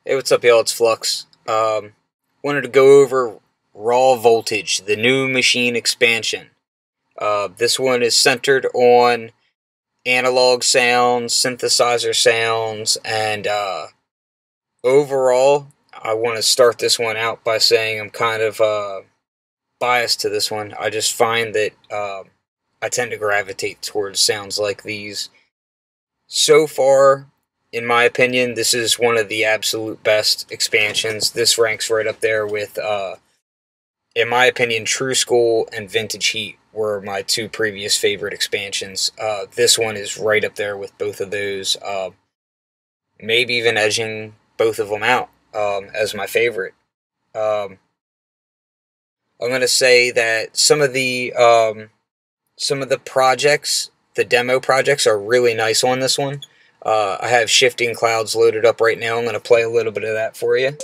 Hey, what's up, y'all? It's Flux. Wanted to go over Raw Voltage, the new Maschine expansion. This one is centered on analog sounds, synthesizer sounds, and overall, I want to start this one out by saying I'm kind of biased to this one. I just find that I tend to gravitate towards sounds like these. So far, in my opinion, this is one of the absolute best expansions. This ranks right up there with, in my opinion, True School and Vintage Heat were my two previous favorite expansions. This one is right up there with both of those, maybe even edging both of them out as my favorite. I'm going to say that some of the projects, the demo projects, are really nice on this one. I have Shifting Clouds loaded up right now. I'm going to play a little bit of that for you.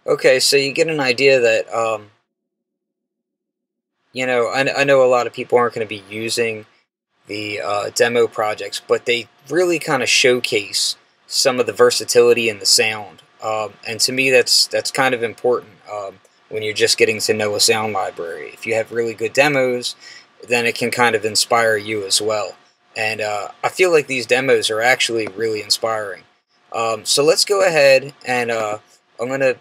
Okay, so you get an idea that, I know a lot of people aren't going to be using the demo projects, but they really kind of showcase some of the versatility in the sound. And to me, that's kind of important when you're just getting to know a sound library. If you have really good demos, then it can kind of inspire you as well. And I feel like these demos are actually really inspiring. So let's go ahead and I'm going to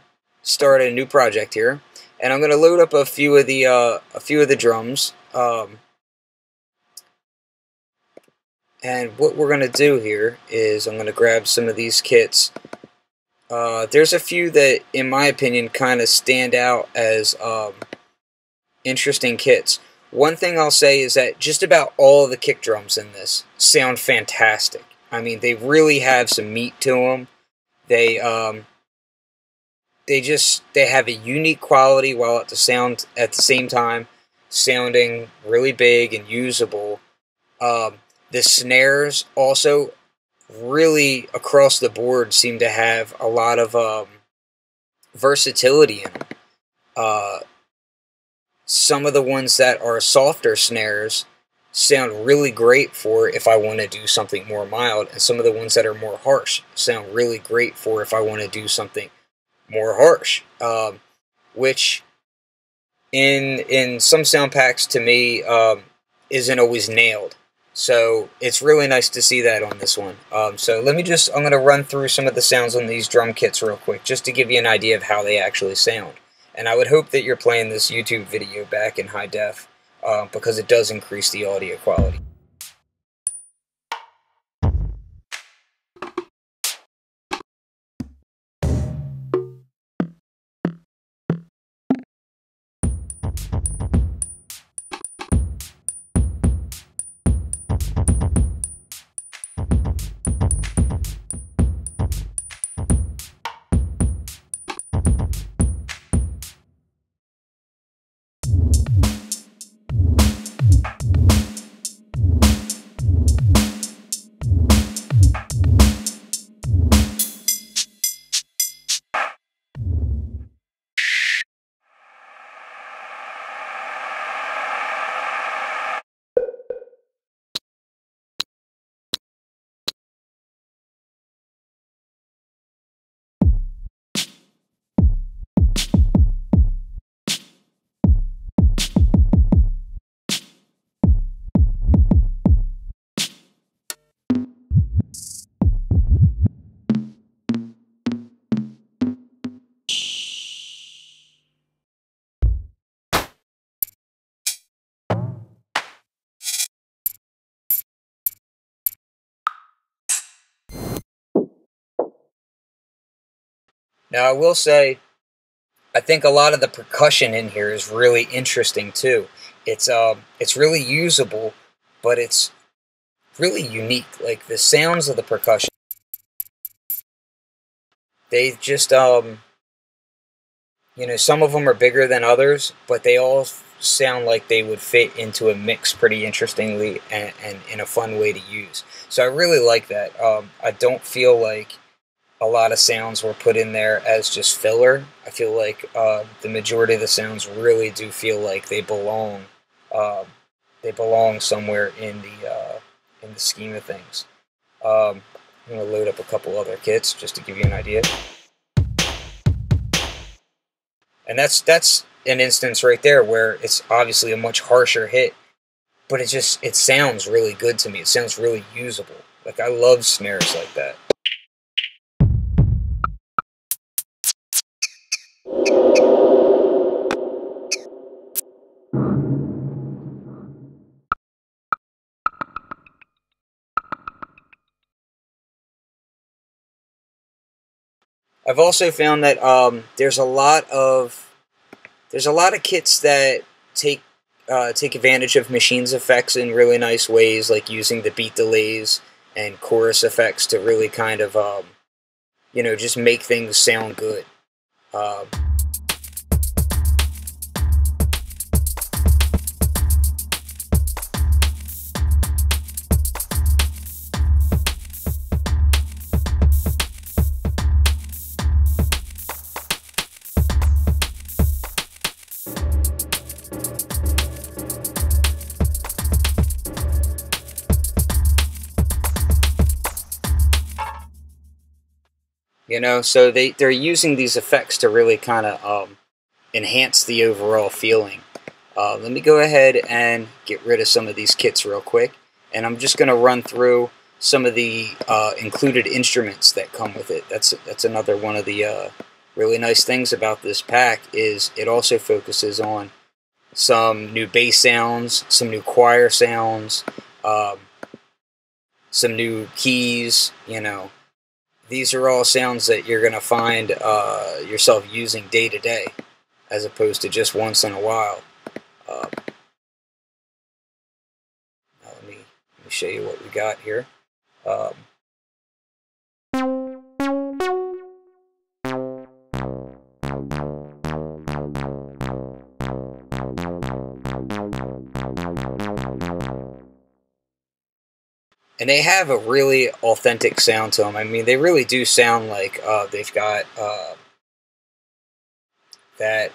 start a new project here, and I'm going to load up a few of the drums. And what we're going to do here is I'm going to grab some of these kits. There's a few that, in my opinion, kind of stand out as interesting kits. One thing I'll say is that just about all of the kick drums in this sound fantastic. I mean, they really have some meat to them. They have a unique quality while at the same time sounding really big and usable. The snares also really across the board seem to have a lot of versatility in them. Some of the ones that are softer snares sound really great for if I want to do something more mild, and some of the ones that are more harsh sound really great for if I want to do something more harsh, which in some sound packs to me isn't always nailed. So it's really nice to see that on this one. So I'm going to run through some of the sounds on these drum kits real quick, just to give you an idea of how they actually sound. And I would hope that you're playing this YouTube video back in high def, because it does increase the audio quality. Now, I will say, I think a lot of the percussion in here is really interesting too. It's really usable, but it's really unique. Like the sounds of the percussion, they just you know, some of them are bigger than others, but they all sound like they would fit into a mix pretty interestingly and in a fun way to use. So I really like that. I don't feel like a lot of sounds were put in there as just filler. I feel like the majority of the sounds really do feel like they belong. They belong somewhere in the scheme of things. I'm gonna load up a couple other kits just to give you an idea. And that's an instance right there where it's obviously a much harsher hit, but it sounds really good to me. It sounds really usable. Like I love snares like that. I've also found that there's a lot of kits that take advantage of Machine's effects in really nice ways, like using the beat delays and chorus effects to really kind of you know, just make things sound good. You know, so they're using these effects to really kind of enhance the overall feeling. Let me go ahead and get rid of some of these kits real quick, and I'm just going to run through some of the included instruments that come with it. That's another one of the really nice things about this pack is it also focuses on some new bass sounds, some new choir sounds, some new keys, you know. These are all sounds that you're going to find yourself using day to day, as opposed to just once in a while. Now let me show you what we got here. And they have a really authentic sound to them. I mean, they really do sound like they've got that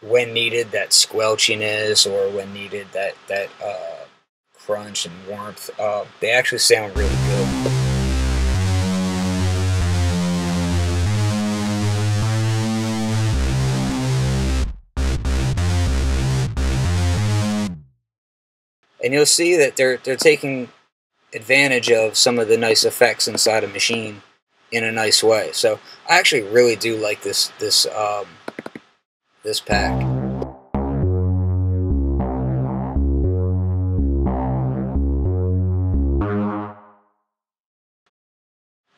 when needed, that squelchiness, or when needed, that crunch and warmth. They actually sound really good. And you'll see that they're taking advantage of some of the nice effects inside a Maschine in a nice way. So I actually really do like this pack.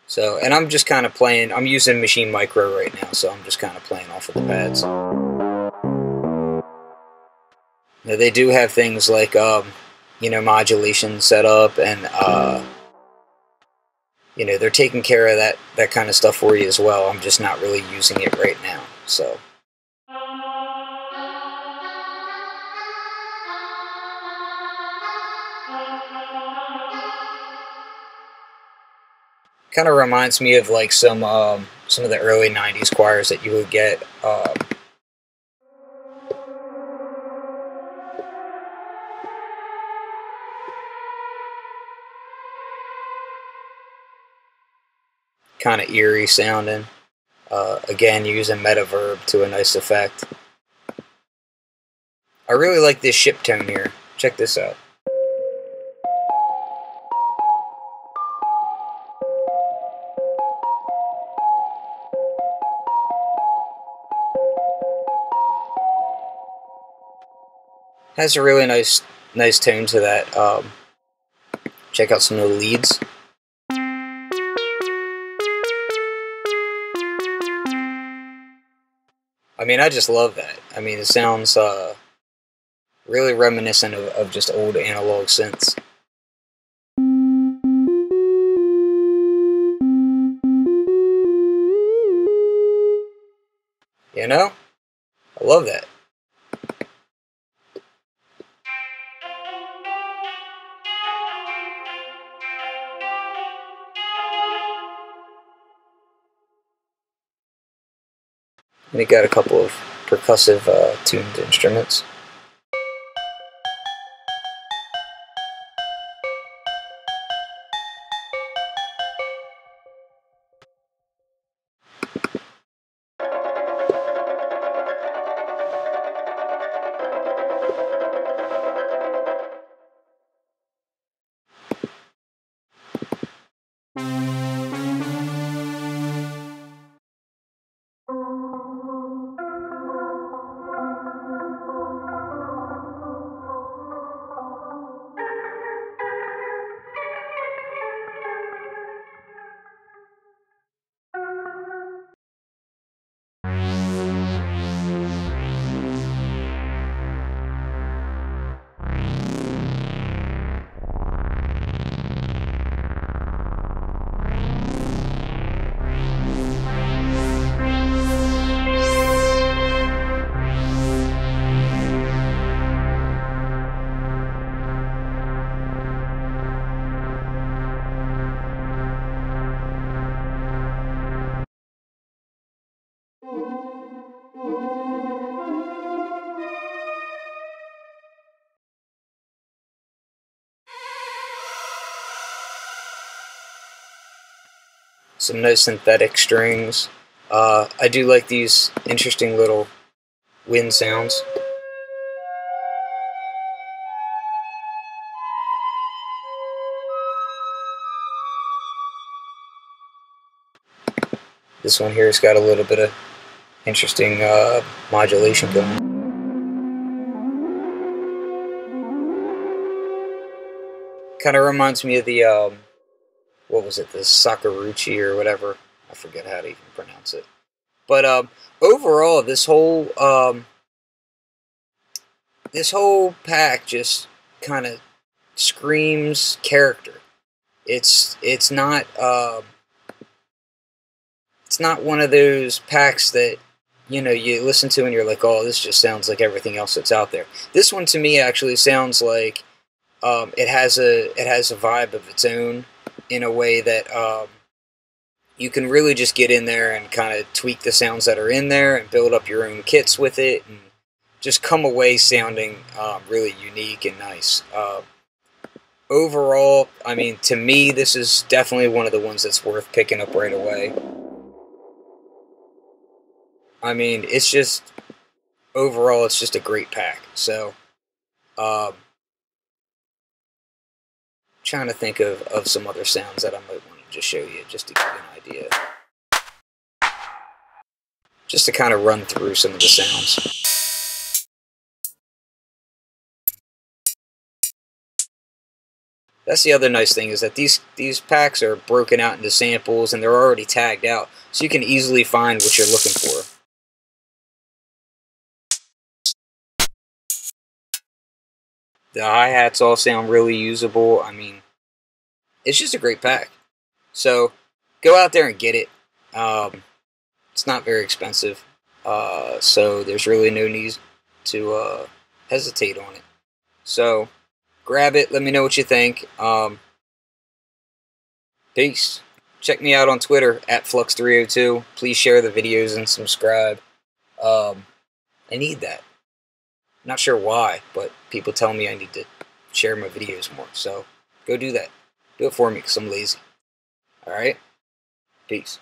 So, and I'm just kind of playing. I'm using Maschine Micro right now, so I'm just kind of playing off of the pads. Now they do have things like you know, modulation set up, and you know, they're taking care of that kind of stuff for you as well. I'm just not really using it right now. So kind of reminds me of like some of the early '90s choirs that you would get. Kind of eerie sounding. Again, using metaverb to a nice effect. I really like this ship tone here. Check this out. Has a really nice tone to that. Check out some of the leads. I mean, I just love that. I mean, it sounds really reminiscent of just old analog synths. You know? I love that. And it got a couple of percussive tuned instruments. Some nice synthetic strings. I do like these interesting little wind sounds. This one here has got a little bit of interesting modulation going. Kind of reminds me of the what was it, the Sakaruchi or whatever. I forget how to even pronounce it. But overall, this whole pack just kind of screams character. It's not one of those packs that, you know, you listen to and you're like, oh, this just sounds like everything else that's out there. This one to me actually sounds like it has a vibe of its own, in a way that you can really just get in there and kind of tweak the sounds that are in there and build up your own kits with it and just come away sounding really unique and nice. Overall, I mean, to me, this is definitely one of the ones that's worth picking up right away. I mean, it's just, overall, it's just a great pack. So, trying to think of some other sounds that I might want to just show you, just to give you an idea. Just to kind of run through some of the sounds. That's the other nice thing, is that these packs are broken out into samples and they're already tagged out, so you can easily find what you're looking for. The hi-hats all sound really usable. I mean, it's just a great pack. So, go out there and get it. It's not very expensive, so there's really no need to hesitate on it. So, grab it. Let me know what you think. Peace. Check me out on Twitter at Flux302. Please share the videos and subscribe. I need that. Not sure why, but people tell me I need to share my videos more. So go do that. Do it for me because I'm lazy. Alright? Peace.